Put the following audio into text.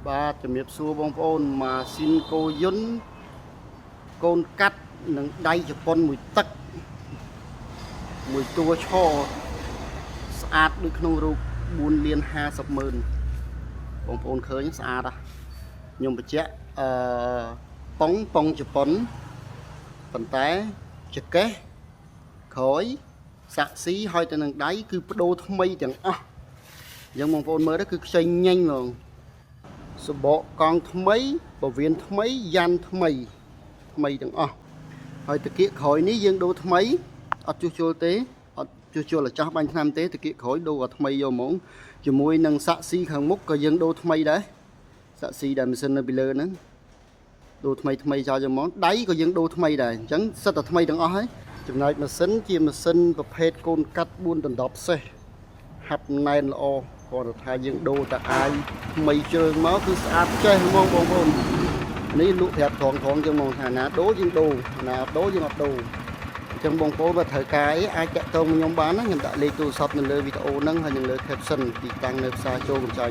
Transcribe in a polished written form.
បាទជំរាបសួរបងប្អូនម៉ាស៊ីនកូយុនកូនកាត់នឹងដៃជប៉ុនមួយទឹកមួយតួឈរស្អាតដូចក្នុងរូប4លាន50ម៉ឺនបងប្អូនឃើញស្អាតខ្ញុំបញ្ជាក់ប៉ុងជប៉ុនប៉ុន្តែចកេះក្រោយសាក់ស៊ីហើយទៅនឹងដៃគឺបដូរថ្មីទាំងអស់អញ្ចឹងបងប្អូនមើលទៅគឺខ្ចីញញហ្មងសបកកង់ថ្មីបវៀនថ្មីយ៉ាន់ថ្មីទាំងអស់ហើយតាគៀកក្រោយនេះយើងដូរថ្មីអត់ជួសជុលទេអត់ជួសជុលឲ្យចាស់បាញ់ឆ្នាំទេតាគៀកក្រោយដូរឲ្យថ្មីយកហ្មងជាមួយនឹងសាក់ស៊ីខាងមុខក៏យើងដូរថ្មីដែរសាក់ស៊ីដែលម៉ាស៊ីននៅពីលើហ្នឹងដូរថ្មីចោលយកហ្មងដៃក៏យើងដូរថ្មីដែរអញ្ចឹងសិតតែថ្មីទាំងអស់ហើយចំណែកម៉ាស៊ីនជាម៉ាស៊ីនប្រភេទកូនកាត់4ដណ្ដប់សេះហាប់ណែនល្អគាត់ថាយើងដូរតែអាយថ្មីជើងមកគឺស្អាតចេះហ្មងបងប្អូននេះលក់ប្រាប់ត្រង់ចឹងមកថាណាដូរយើងដូរណាអត់ដូរយើងអត់ដូរអញ្ចឹងបងប្អូនបើត្រូវការអីអាចតាក់ទងខ្ញុំបានណាខ្ញុំដាក់លេខទូរស័ព្ទនៅលើវីដេអូហ្នឹងហើយនឹងលើ caption ទីតាំងនៅផ្សារចូលកញ្ចៃ